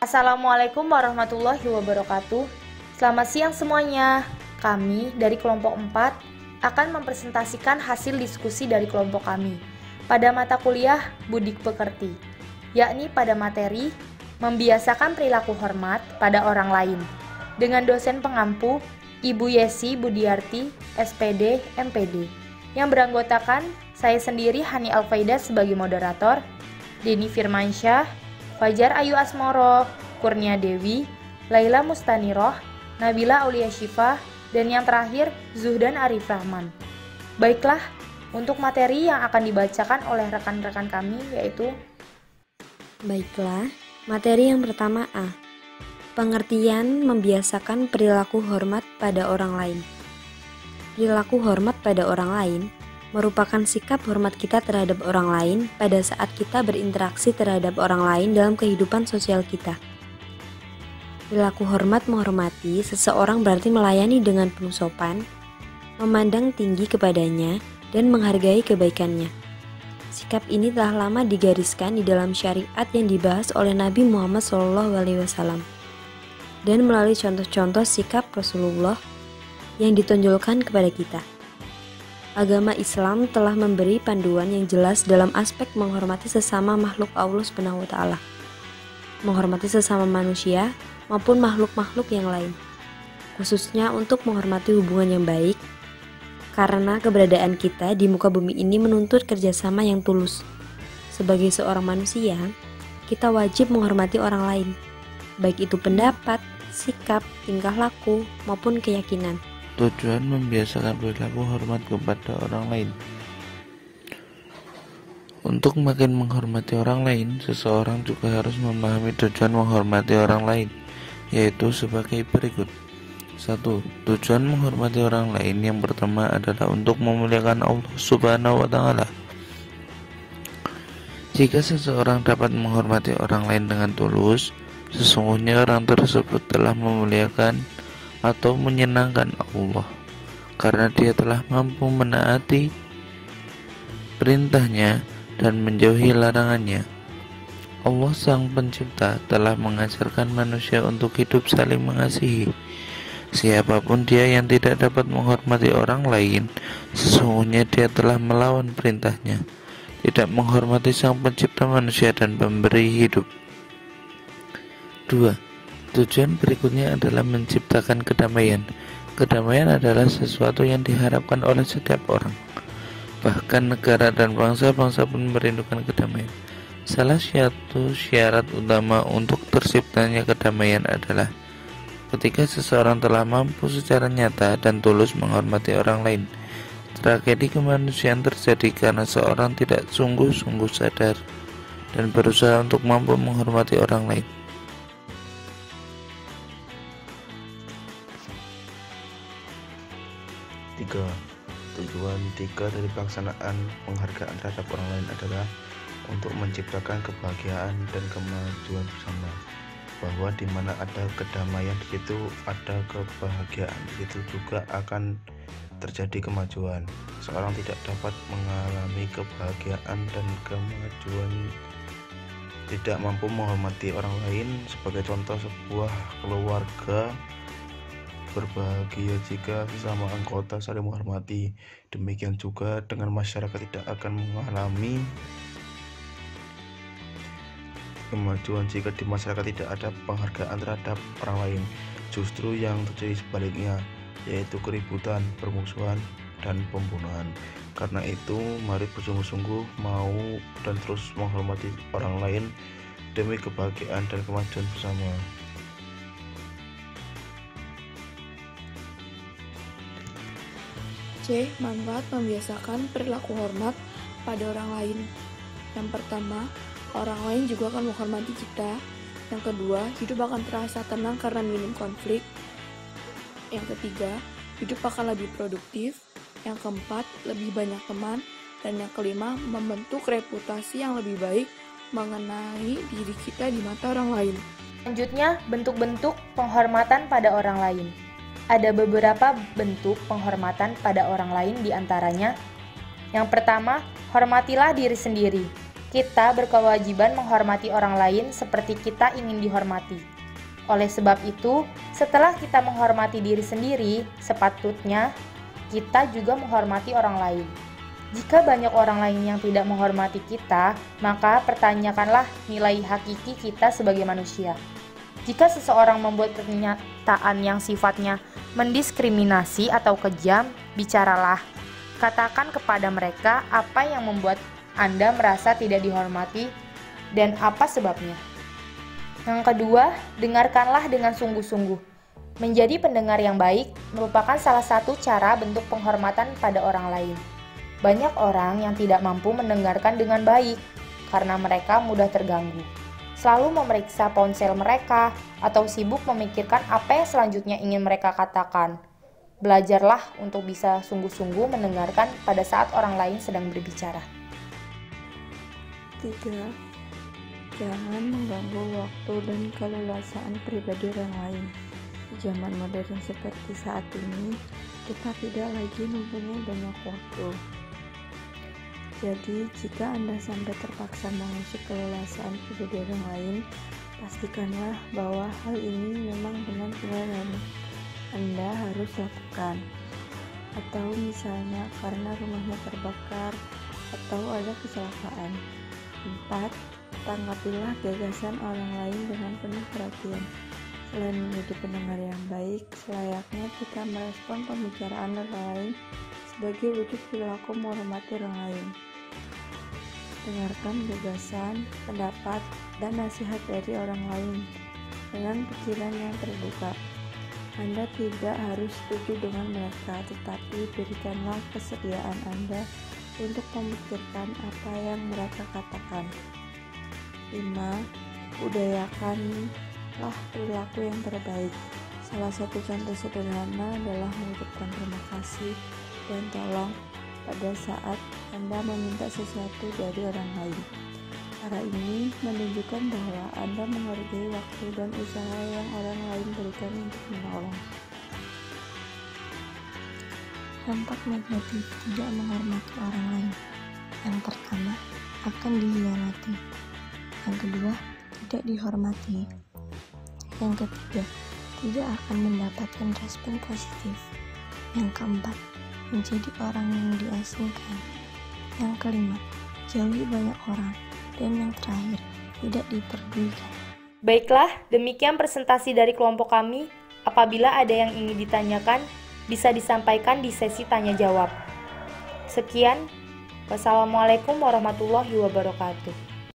Assalamualaikum warahmatullahi wabarakatuh. Selamat siang semuanya. Kami dari kelompok 4 akan mempresentasikan hasil diskusi dari kelompok kami pada mata kuliah Budi Pekerti, yakni pada materi membiasakan perilaku hormat pada orang lain dengan dosen pengampu Ibu Yesi Budiarti, SPD, MPD, yang beranggotakan saya sendiri Hani Alfaida sebagai moderator, Denny Firmansyah, Fajar Ayu Asmoro, Kurnia Dewi, Laila Mustaniroh, Nabila Aulia Syifa, dan yang terakhir Zuhdan Arif Rahman. Baiklah, untuk materi yang akan dibacakan oleh rekan-rekan kami yaitu Baiklah, materi yang pertama A. Pengertian membiasakan perilaku hormat pada orang lain. Perilaku hormat pada orang lain merupakan sikap hormat kita terhadap orang lain pada saat kita berinteraksi terhadap orang lain dalam kehidupan sosial kita. Perilaku hormat menghormati seseorang berarti melayani dengan penuh sopan, memandang tinggi kepadanya, dan menghargai kebaikannya. Sikap ini telah lama digariskan di dalam syariat yang dibahas oleh Nabi Muhammad SAW dan melalui contoh-contoh sikap Rasulullah yang ditonjolkan kepada kita. Agama Islam telah memberi panduan yang jelas dalam aspek menghormati sesama makhluk Allah SWT, menghormati sesama manusia maupun makhluk-makhluk yang lain, khususnya untuk menghormati hubungan yang baik, karena keberadaan kita di muka bumi ini menuntut kerjasama yang tulus. Sebagai seorang manusia, kita wajib menghormati orang lain, baik itu pendapat, sikap, tingkah laku, maupun keyakinan. Tujuan membiasakan perilaku hormat kepada orang lain. Untuk makin menghormati orang lain, seseorang juga harus memahami tujuan menghormati orang lain, yaitu sebagai berikut. 1. Tujuan menghormati orang lain yang pertama adalah untuk memuliakan Allah Subhanahu wa Ta'ala. Jika seseorang dapat menghormati orang lain dengan tulus, sesungguhnya orang tersebut telah memuliakan atau menyenangkan Allah, karena dia telah mampu menaati perintahnya dan menjauhi larangannya. Allah Sang Pencipta telah mengajarkan manusia untuk hidup saling mengasihi. Siapapun dia yang tidak dapat menghormati orang lain, sesungguhnya dia telah melawan perintahnya, tidak menghormati Sang Pencipta manusia dan pemberi hidup. 2. Tujuan berikutnya adalah menciptakan kedamaian. Kedamaian adalah sesuatu yang diharapkan oleh setiap orang. Bahkan negara dan bangsa-bangsa pun merindukan kedamaian. Salah satu syarat utama untuk terciptanya kedamaian adalah ketika seseorang telah mampu secara nyata dan tulus menghormati orang lain. Tragedi kemanusiaan terjadi karena seorang tidak sungguh-sungguh sadar dan berusaha untuk mampu menghormati orang lain. Tujuan 3 dari pelaksanaan penghargaan terhadap orang lain adalah untuk menciptakan kebahagiaan dan kemajuan bersama. Bahwa di mana ada kedamaian, di situ ada kebahagiaan, di situ juga akan terjadi kemajuan. Seorang tidak dapat mengalami kebahagiaan dan kemajuan tidak mampu menghormati orang lain. Sebagai contoh, sebuah keluarga berbahagia jika sesama anggota saling menghormati. Demikian juga dengan masyarakat tidak akan mengalami kemajuan jika di masyarakat tidak ada penghargaan terhadap orang lain. Justru yang terjadi sebaliknya, yaitu keributan, permusuhan, dan pembunuhan. Karena itu, mari bersungguh-sungguh mau dan terus menghormati orang lain demi kebahagiaan dan kemajuan bersama. C. Manfaat membiasakan perilaku hormat pada orang lain. Yang pertama, orang lain juga akan menghormati kita. Yang kedua, hidup akan terasa tenang karena minim konflik. Yang ketiga, hidup akan lebih produktif. Yang keempat, lebih banyak teman. Dan yang kelima, membentuk reputasi yang lebih baik mengenai diri kita di mata orang lain. selanjutnya bentuk-bentuk penghormatan pada orang lain. Ada beberapa bentuk penghormatan pada orang lain di antaranya. Yang pertama, hormatilah diri sendiri. kita berkewajiban menghormati orang lain seperti kita ingin dihormati. Oleh sebab itu, setelah kita menghormati diri sendiri, sepatutnya kita juga menghormati orang lain. Jika banyak orang lain yang tidak menghormati kita, maka pertanyakanlah nilai hakiki kita sebagai manusia. Jika seseorang membuat pernyataan yang sifatnya mendiskriminasi atau kejam, bicaralah. Katakan kepada mereka apa yang membuat Anda merasa tidak dihormati dan apa sebabnya. Yang kedua, dengarkanlah dengan sungguh-sungguh. Menjadi pendengar yang baik merupakan salah satu cara bentuk penghormatan pada orang lain. Banyak orang yang tidak mampu mendengarkan dengan baik karena mereka mudah terganggu, selalu memeriksa ponsel mereka atau sibuk memikirkan apa yang selanjutnya ingin mereka katakan. Belajarlah untuk bisa sungguh-sungguh mendengarkan pada saat orang lain sedang berbicara. 3. Jangan mengganggu waktu dan keleluasaan pribadi orang lain. Di zaman modern seperti saat ini, kita tidak lagi mempunyai banyak waktu. Jadi, jika Anda sampai terpaksa mengusik keleluasaan pribadi orang lain, pastikanlah bahwa hal ini memang benar-benar Anda harus lakukan. Atau misalnya karena rumahnya terbakar atau ada kecelakaan. 4. Tanggapilah gagasan orang lain dengan penuh perhatian. Selain menjadi pendengar yang baik, selayaknya kita merespon pembicaraan orang lain sebagai wujud perilaku menghormati orang lain. Dengarkan gagasan, pendapat, dan nasihat dari orang lain dengan pikiran yang terbuka. Anda tidak harus setuju dengan mereka, tetapi berikanlah kesediaan Anda untuk memikirkan apa yang mereka katakan. 5. Budayakanlah perilaku yang terbaik. Salah satu contoh sederhana adalah mengucapkan terima kasih dan tolong pada saat Anda meminta sesuatu dari orang lain. Cara ini menunjukkan bahwa Anda menghargai waktu dan usaha yang orang lain berikan untuk menolong. Dampak negatif tidak menghormati orang lain. Yang pertama, akan dihianati. Yang kedua, tidak dihormati. Yang ketiga, tidak akan mendapatkan respon positif. Yang keempat, menjadi orang yang diasingkan. Yang kelima, jauhi banyak orang. Dan yang terakhir, tidak diperdulikan. Baiklah, demikian presentasi dari kelompok kami. Apabila ada yang ingin ditanyakan, bisa disampaikan di sesi tanya jawab. Sekian, wassalamualaikum warahmatullahi wabarakatuh.